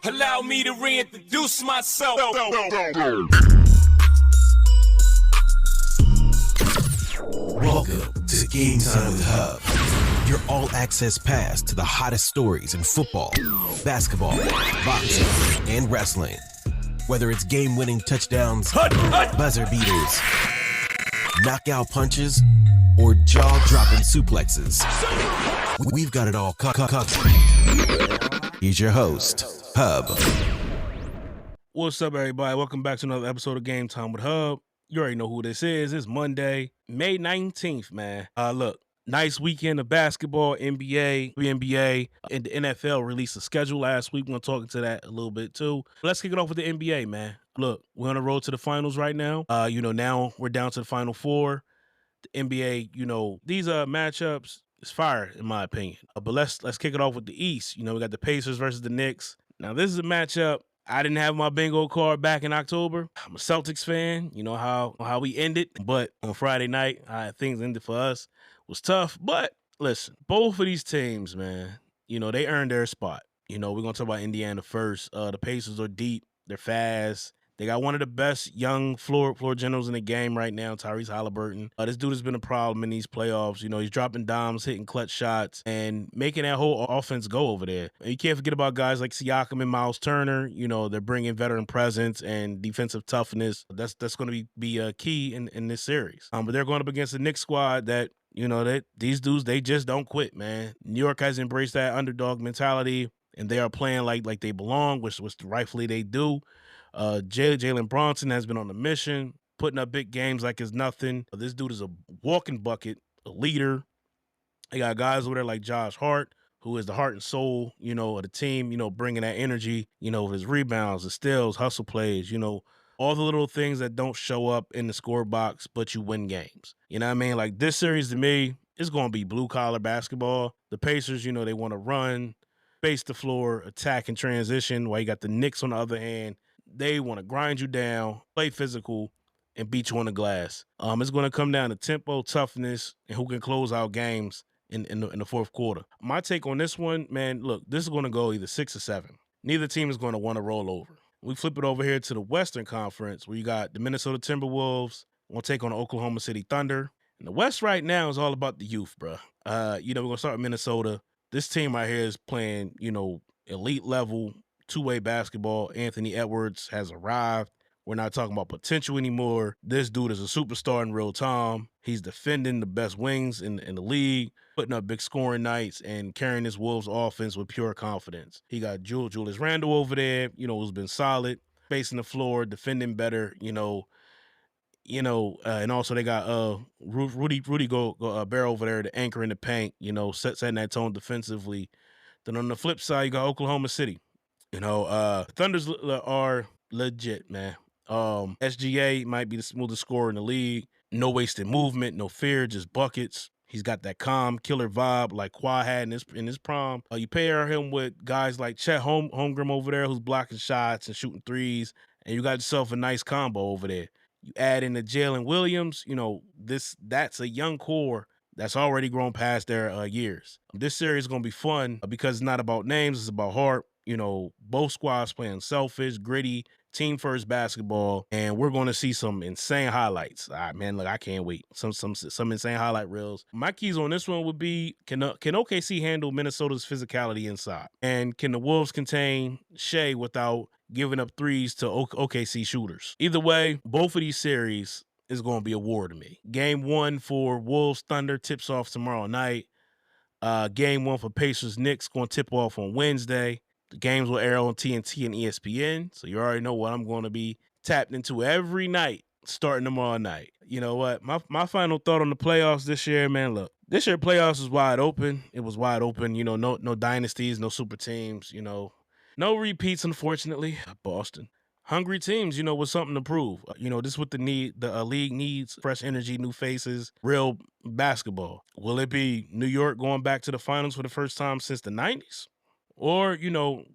Allow me to reintroduce myself. Welcome to Game Time with Hubb, your all-access pass to the hottest stories in football, basketball, boxing, and wrestling. Whether it's game-winning touchdowns, buzzer beaters, knockout punches, or jaw-dropping suplexes, we've got it all covered. Here's your host, Hubb. What's up, everybody? Welcome back to another episode of Game Time with Hubb. You already know who this is. It's Monday, May 19th, man. Look, nice weekend of basketball, NBA, WNBA, and the NFL released a schedule last week. We're going to talk into that a little bit, too. Let's kick it off with the NBA, man. Look, we're on the road to the finals right now. Now we're down to the Final Four. The NBA, these matchups is fire, in my opinion. But let's kick it off with the East. We got the Pacers versus the Knicks. Now, this is a matchup. I didn't have my bingo card back in October. I'm a Celtics fan. You know how we ended. But on Friday night, things ended for us. It was tough. But listen, both of these teams, man, they earned their spot. We're going to talk about Indiana first. The Pacers are deep. They're fast. They got one of the best young floor generals in the game right now, Tyrese Halliburton. This dude has been a problem in these playoffs. He's dropping dimes, hitting clutch shots, and making that whole offense go over there. And you can't forget about guys like Siakam and Miles Turner. They're bringing veteran presence and defensive toughness. That's going to be a key in this series. But they're going up against the Knicks squad that these dudes, they just don't quit, man. New York has embraced that underdog mentality, and they are playing like they belong, which rightfully they do. Jalen Bronson has been on a mission, putting up big games like it's nothing. This dude is a walking bucket, a leader. They got guys over there like Josh Hart, who is the heart and soul, of the team, bringing that energy, his rebounds, his steals, hustle plays, all the little things that don't show up in the score box, but you win games. You know what I mean? Like, this series to me is going to be blue-collar basketball. The Pacers, they want to run, space the floor, attack and transition, while you got the Knicks on the other hand. They want to grind you down, play physical, and beat you on the glass. It's going to come down to tempo, toughness, and who can close out games in the fourth quarter. My take on this one, man, look, this is going to go either 6 or 7. Neither team is going to want to roll over. We flip it over here to the Western Conference, where you got the Minnesota Timberwolves going to take on the Oklahoma City Thunder. And the West right now is all about the youth, bro. We're going to start with Minnesota. This team right here is playing, elite level two-way basketball. Anthony Edwards has arrived. We're not talking about potential anymore. This dude is a superstar in real time. He's defending the best wings in the league, putting up big scoring nights, and carrying this Wolves offense with pure confidence. He got Julius Randle over there, who's been solid, spacing the floor, defending better, and also they got Rudy Gobert over there to anchor in the paint, setting that tone defensively. Then on the flip side, you got Oklahoma City. Thunders are legit, man. SGA might be the smoothest scorer in the league. No wasted movement, no fear, just buckets. He's got that calm, killer vibe like Kawhi had in his prime. You pair him with guys like Chet Holmgren over there, who's blocking shots and shooting threes, and you got yourself a nice combo over there. You add in the Jalen Williams, that's a young core that's already grown past their years. This series is going to be fun because it's not about names, it's about heart. Both squads playing selfish, gritty, team-first basketball, and we're going to see some insane highlights. Man, look, I can't wait. Some insane highlight reels. My keys on this one would be, can OKC handle Minnesota's physicality inside? And can the Wolves contain Shea without giving up threes to OKC shooters? Either way, both of these series is going to be a war to me. Game 1 for Wolves Thunder tips off tomorrow night. Game 1 for Pacers Knicks going to tip off on Wednesday. The games will air on TNT and ESPN, so you already know what I'm going to be tapped into every night, starting tomorrow night. You know what? My final thought on the playoffs this year, man, look. This year playoffs was wide open. It was wide open. No dynasties, no super teams, No repeats, unfortunately. Boston. Hungry teams, with something to prove. This is what the league needs: fresh energy, new faces, real basketball. Will it be New York going back to the finals for the first time since the 90s? Or,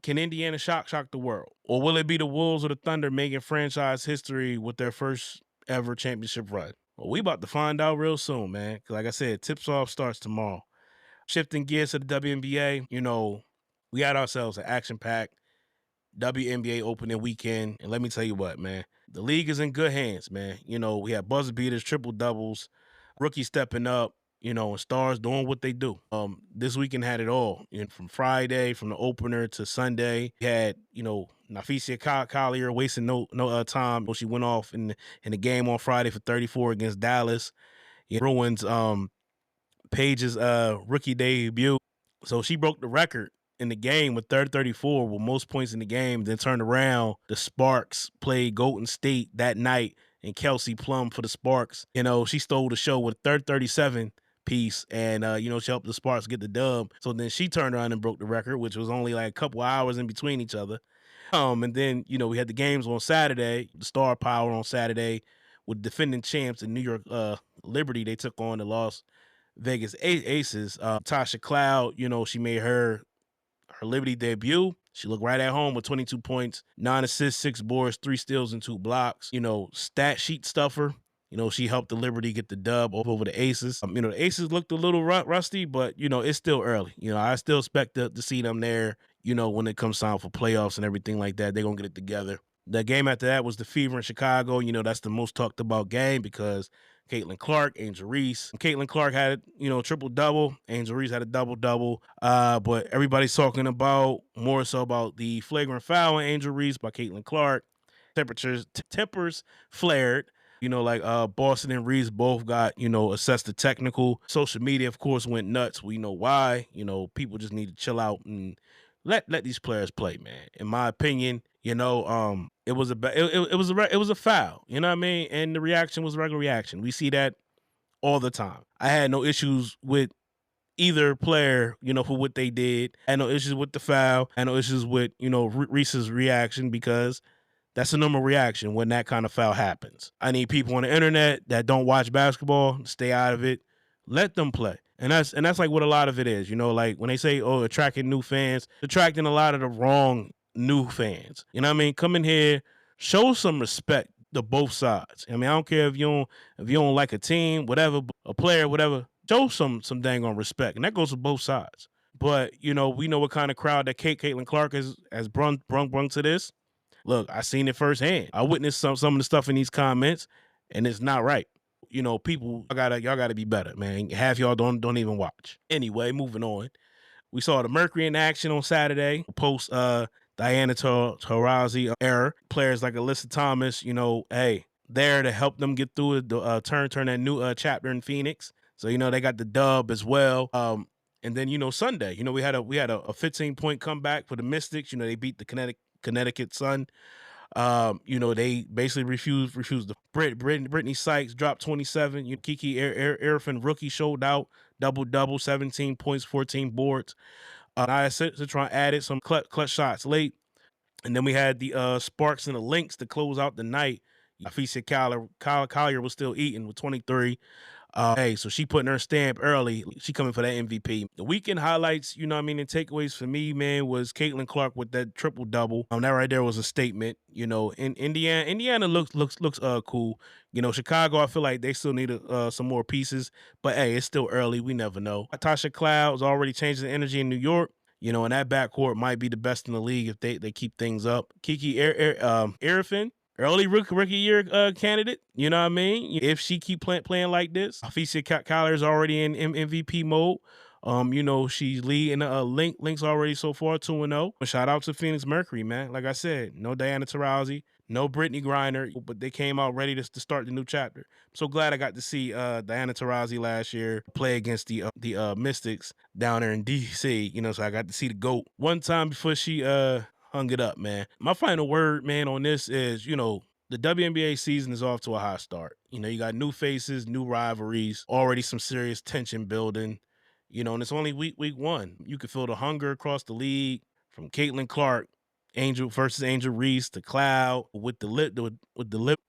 can Indiana shock the world? Or will it be the Wolves or the Thunder making franchise history with their first ever championship run? Well, we about to find out real soon, man. 'Cause like I said, tips off starts tomorrow. Shifting gears to the WNBA, we had ourselves an action-packed WNBA opening weekend. And let me tell you what, man, the league is in good hands, man. We have buzzer beaters, triple doubles, rookies stepping up, and stars doing what they do. This weekend had it all. From Friday, from the opener to Sunday, we had, Natasha Collier wasting no time. She went off in the game on Friday for 34 against Dallas. It ruins Paige's rookie debut. So she broke the record in the game with 34 with most points in the game. Then turned around. The Sparks played Golden State that night, and Kelsey Plum for the Sparks. She stole the show with 37 piece, and she helped the Sparks get the dub. So then she turned around and broke the record, which was only like a couple hours in between each other. And then we had the games on Saturday, the Star Power on Saturday, with defending champs in New York Liberty. They took on the Las Vegas Aces. Natasha Cloud, she made her Liberty debut. She looked right at home with 22 points, 9 assists, 6 boards, 3 steals, and 2 blocks. Stat sheet stuffer. She helped the Liberty get the dub over the Aces. The Aces looked a little rusty, but, it's still early. I still expect to see them there, when it comes time for playoffs and everything like that. They're going to get it together. The game after that was the Fever in Chicago. That's the most talked about game because Caitlin Clark, Angel Reese. Caitlin Clark had, triple-double. Angel Reese had a double-double. But everybody's talking about more so about the flagrant foul in Angel Reese by Caitlin Clark. Tempers flared. Boston and Reese both got, assessed the technical. Social media, of course, went nuts. We know why. People just need to chill out and let these players play, man. In my opinion, it was a foul. You know what I mean? And the reaction was a regular reaction. We see that all the time. I had no issues with either player, for what they did. I had no issues with the foul. I had no issues with, Reese's reaction because that's a normal reaction when that kind of foul happens. I need people on the internet that don't watch basketball, stay out of it. Let them play. And that's like what a lot of it is. Like when they say, attracting new fans, attracting a lot of the wrong new fans. You know what I mean? Come in here, show some respect to both sides. I don't care if you don't like a team, whatever, a player, whatever, show some dang on respect. And that goes for both sides. But, we know what kind of crowd that Caitlin Clark has brung to this. Look, I seen it firsthand. I witnessed some of the stuff in these comments, and it's not right. People, y'all gotta be better, man. Half y'all don't even watch. Anyway, moving on. We saw the Mercury in action on Saturday. Post Diana Taurasi error. Players like Alyssa Thomas, there to help them get through the turn that new chapter in Phoenix. So they got the dub as well. And then Sunday, we had a 15-point comeback for the Mystics. They beat the Connecticut Sun. They basically refused the Brittany Sykes dropped 27. Kiki Erfin rookie showed out, double-double, 17 points, 14 boards. Nia Citron added some clutch shots late. And then we had the Sparks and the Lynx to close out the night. Napheesa Collier was still eating with 23. So she putting her stamp early. She coming for that MVP. The weekend highlights, and takeaways for me, man, was Caitlin Clark with that triple-double. That right there was a statement. In Indiana looks cool. Chicago, I feel like they still need some more pieces. But, hey, it's still early. We never know. Natasha Cloud is already changing the energy in New York. And that backcourt might be the best in the league if they keep things up. Kiki Erfin. Early rookie year candidate, you know what I mean? If she keep playing like this, Napheesa Collier is already in MVP mode. She's leading Lynx already so far 2-0. Shout out to Phoenix Mercury, man. Like I said, no Diana Taurasi, no Brittany Griner, but they came out ready to start the new chapter. I'm so glad I got to see Diana Taurasi last year play against the Mystics down there in DC. So I got to see the GOAT one time before she hung it up, man. My final word, man, on this is, the WNBA season is off to a hot start. You got new faces, new rivalries, already some serious tension building, and it's only week one. You can feel the hunger across the league from Caitlin Clark, Angel versus Angel Reese, to Cloud with the lip.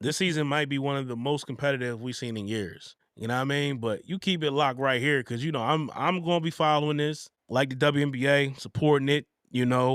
This season might be one of the most competitive we've seen in years. You know what I mean? But you keep it locked right here because, I'm going to be following this like the WNBA, supporting it.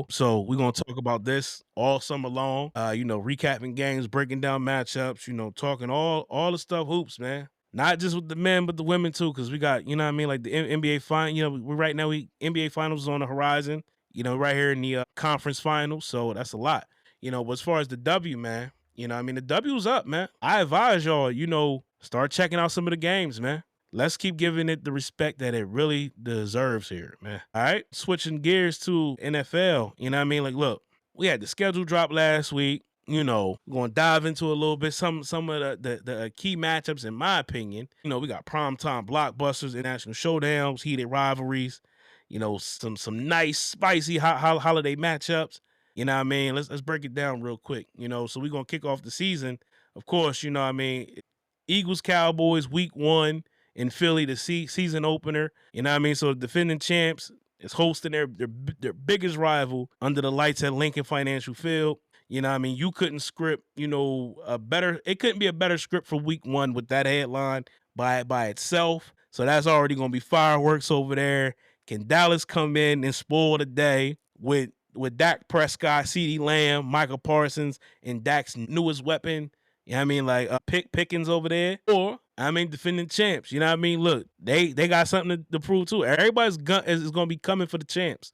So we're going to talk about this all summer long, recapping games, breaking down matchups, talking all the stuff hoops, man. Not just with the men, but the women too, because we got, like the NBA final, right now NBA finals is on the horizon. right here in the conference finals. So that's a lot. But as far as the W, man, the W's up, man. I advise y'all, start checking out some of the games, man. Let's keep giving it the respect that it really deserves here, man. All right. Switching gears to NFL. Like, look, we had the schedule drop last week. We're going to dive into a little bit some of the key matchups, in my opinion. We got primetime blockbusters, international showdowns, heated rivalries, some nice, spicy holiday matchups. Let's break it down real quick. So we're going to kick off the season. Of course, Eagles, Cowboys, week 1 in Philly, the season opener. So the defending champs is hosting their biggest rival under the lights at Lincoln Financial Field. You couldn't script, it couldn't be a better script for week 1 with that headline by itself. So that's already going to be fireworks over there. Can Dallas come in and spoil the day with Dak Prescott, CeeDee Lamb, Michael Parsons, and Dak's newest weapon? Pickens over there? Or, defending champs. Look, they got something to prove too. Everybody's is going to be coming for the champs.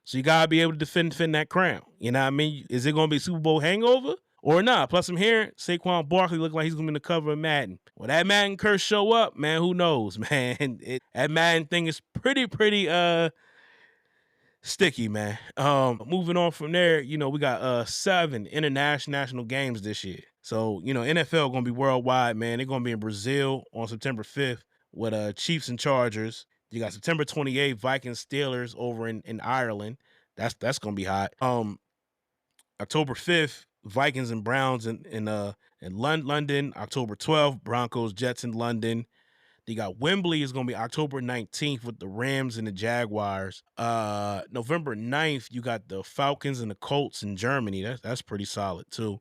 So you got to be able to defend that crown. Is it going to be a Super Bowl hangover or not? Plus, I'm hearing Saquon Barkley look like he's going to be in the cover of Madden. Well, that Madden curse show up, man, who knows, man? That Madden thing is pretty sticky, man. Moving on from there, we got 7 international games this year. So, NFL going to be worldwide, man. They're going to be in Brazil on September 5th with Chiefs and Chargers. You got September 28th, Vikings Steelers over in Ireland. That's gonna be hot. October 5th, Vikings and Browns in London. October 12th, Broncos Jets in London. You got Wembley is gonna be October 19th with the Rams and the Jaguars. November 9th, you got the Falcons and the Colts in Germany. That's pretty solid too.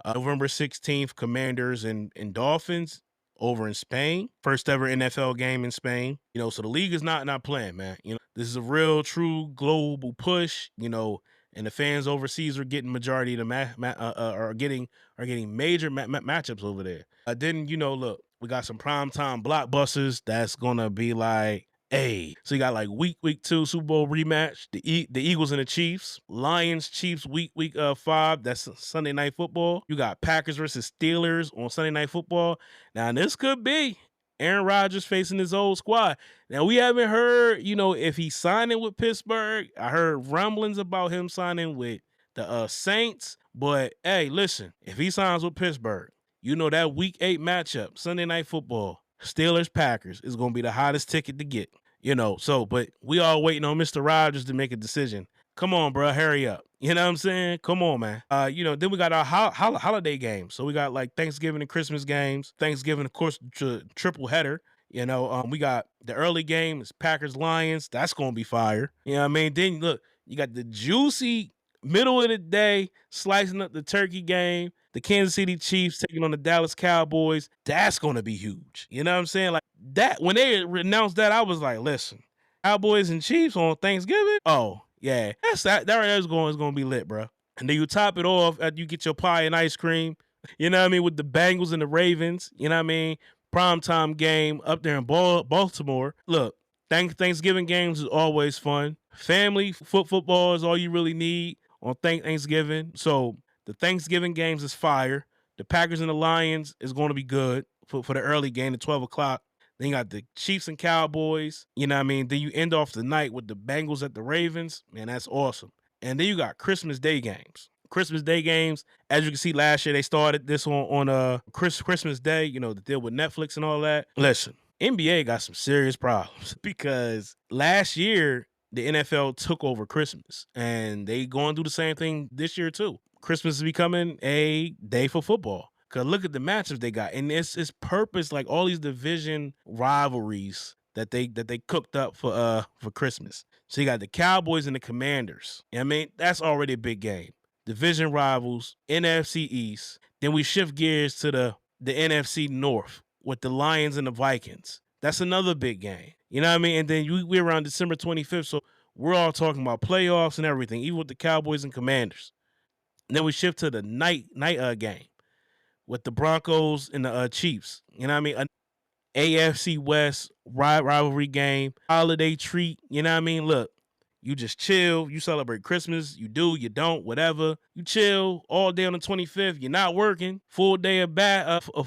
November 16th, Commanders and Dolphins over in Spain. First ever NFL game in Spain. So the league is not playing, man. This is a real, true global push. And the fans overseas are getting majority of the are getting major matchups over there. Then look, we got some primetime blockbusters that's gonna be like, hey, so you got like week 2 Super Bowl rematch, the Eagles and the Chiefs, Lions Chiefs week 5, that's Sunday Night Football. You got Packers versus Steelers on Sunday Night Football. Now this could be Aaron Rodgers facing his old squad. Now we haven't heard, if he's signing with Pittsburgh. I heard rumblings about him signing with the Saints, but hey, listen, if he signs with Pittsburgh, that week 8 matchup, Sunday Night Football, Steelers Packers is gonna be the hottest ticket to get. But we all waiting on Mr. Rodgers to make a decision. Come on, bro, hurry up. You know what I'm saying? Come on, man. Then we got our holiday games. So we got like Thanksgiving and Christmas games. Thanksgiving, of course, triple header. We got the early games, Packers Lions. That's gonna be fire. Then look, you got the juicy middle of the day, slicing up the turkey game. The Kansas City Chiefs taking on the Dallas Cowboys. That's going to be huge. You know what I'm saying? Like that, when they announced that, I was like, listen, Cowboys and Chiefs on Thanksgiving? Oh, yeah. That right there is going to be lit, bro. And then you top it off after you get your pie and ice cream. You know what I mean? With the Bengals and the Ravens. You know what I mean? Primetime game up there in Baltimore. Look, Thanksgiving games is always fun. Family football is all you really need on Thanksgiving. So the Thanksgiving games is fire. The Packers and the Lions is going to be good for the early game at 12 o'clock. Then you got the Chiefs and Cowboys. You know what I mean? Then you end off the night with the Bengals at the Ravens. Man, that's awesome. And then you got Christmas Day games. Christmas Day games, as you can see last year, they started this on Christmas Day, the deal with Netflix and all that. Listen, NBA got some serious problems because last year, the NFL took over Christmas, and they going to do the same thing this year too. Christmas is becoming a day for football. Cause look at the matchups they got, and it's purpose, like all these division rivalries that they cooked up for Christmas. So you got the Cowboys and the Commanders. That's already a big game. Division rivals, NFC East. Then we shift gears to the NFC North with the Lions and the Vikings. That's another big game. You know what I mean? And then we're around December 25th, so we're all talking about playoffs and everything, even with the Cowboys and Commanders. And then we shift to the night game with the Broncos and the Chiefs. You know what I mean? An AFC West rivalry game, holiday treat. You know what I mean? Look, You just chill. You celebrate Christmas. You do, you don't, whatever. You chill all day on the 25th. You're not working. Full day of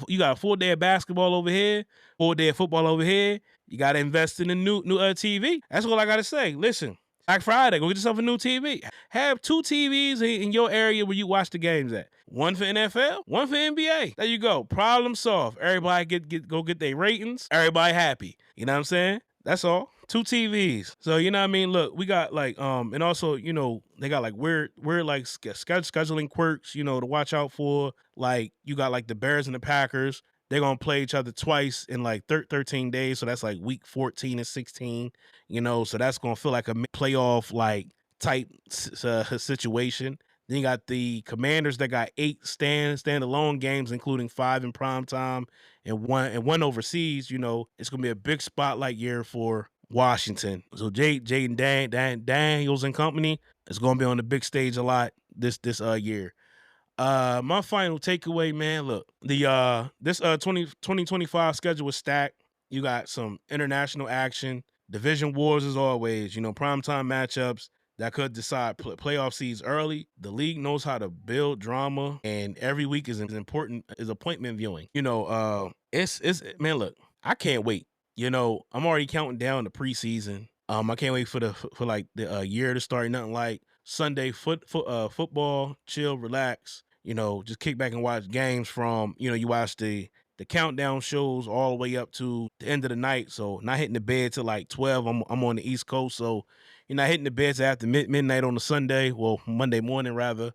you got a full day of basketball over here. Full day of football over here. You got to invest in a new TV. That's all I got to say. Listen, Black Friday, go get yourself a new TV. Have 2 TVs in your area where you watch the games at. One for NFL, one for NBA. There you go. Problem solved. Everybody go get their ratings. Everybody happy. You know what I'm saying? That's all. 2 TVs. So, you know what I mean? Look, we got like, and also, you know, they got like weird like scheduling quirks, you know, to watch out for. Like, you got like the Bears and the Packers. They're going to play each other twice in like 13 days. So that's like week 14 and 16, you know, so that's going to feel like a playoff like type situation. Then you got the Commanders that got 8 standalone games, including 5 in prime time and one overseas. You know, it's going to be a big spotlight year for Washington. So Jaden Daniels and company is going to be on the big stage a lot this year. My final takeaway, man, look, this 2025 schedule is stacked. You got some international action, division wars as always, you know, primetime matchups that could decide playoff seeds early. The league knows how to build drama, and every week is important is appointment viewing. You know, it's man, look, I can't wait. You know, I'm already counting down the preseason. I can't wait for the year to start. Nothing like Sunday football, chill, relax. You know, just kick back and watch games from, you know, you watch the countdown shows all the way up to the end of the night. So not hitting the bed till like 12. I'm on the East Coast, so you're not hitting the beds after midnight on a Sunday. Well, Monday morning rather.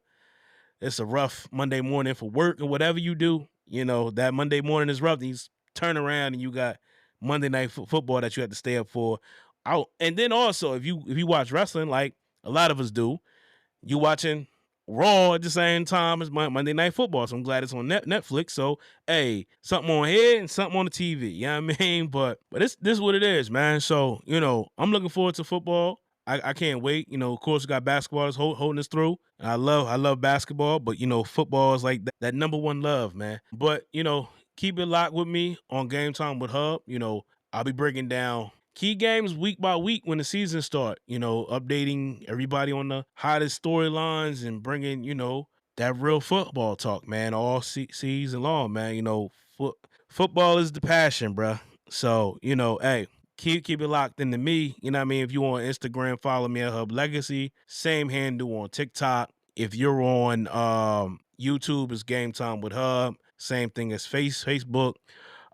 It's a rough Monday morning for work or whatever you do. You know, that Monday morning is rough. You turn around and you got Monday night football that you have to stay up for. And then also, if you watch wrestling, like a lot of us do, you watching Raw at the same time as Monday Night Football. So I'm glad it's on Netflix. So, hey, something on here and something on the TV. You know what I mean? But this is what it is, man. So, you know, I'm looking forward to football. I can't wait. You know, of course, we got basketball that's holding us through. And I love basketball, but, you know, football is like that number one love, man. But, you know, keep it locked with me on Game Time with Hubb. You know, I'll be breaking down key games week by week when the season start, you know, updating everybody on the hottest storylines and bringing, you know, that real football talk, man, all season long, man. You know, football is the passion, bruh. So, you know, hey, keep it locked into me. You know what I mean? If you on Instagram, follow me at Hubb Legacy. Same handle on TikTok. If you're on YouTube, it's Game Time with Hubb. Same thing as Facebook.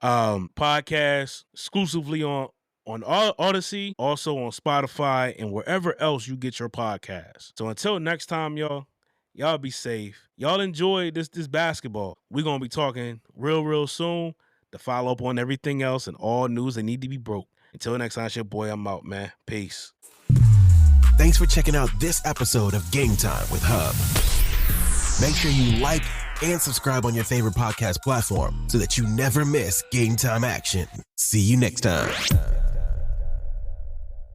Podcast exclusively on Odyssey, also on Spotify, and wherever else you get your podcasts. So until next time, y'all be safe. Y'all enjoy this basketball. We're going to be talking real soon to follow up on everything else and all news that need to be broke. Until next time, it's your boy. I'm out, man. Peace. Thanks for checking out this episode of Game Time with Hubb. Make sure you like and subscribe on your favorite podcast platform so that you never miss Game Time action. See you next time.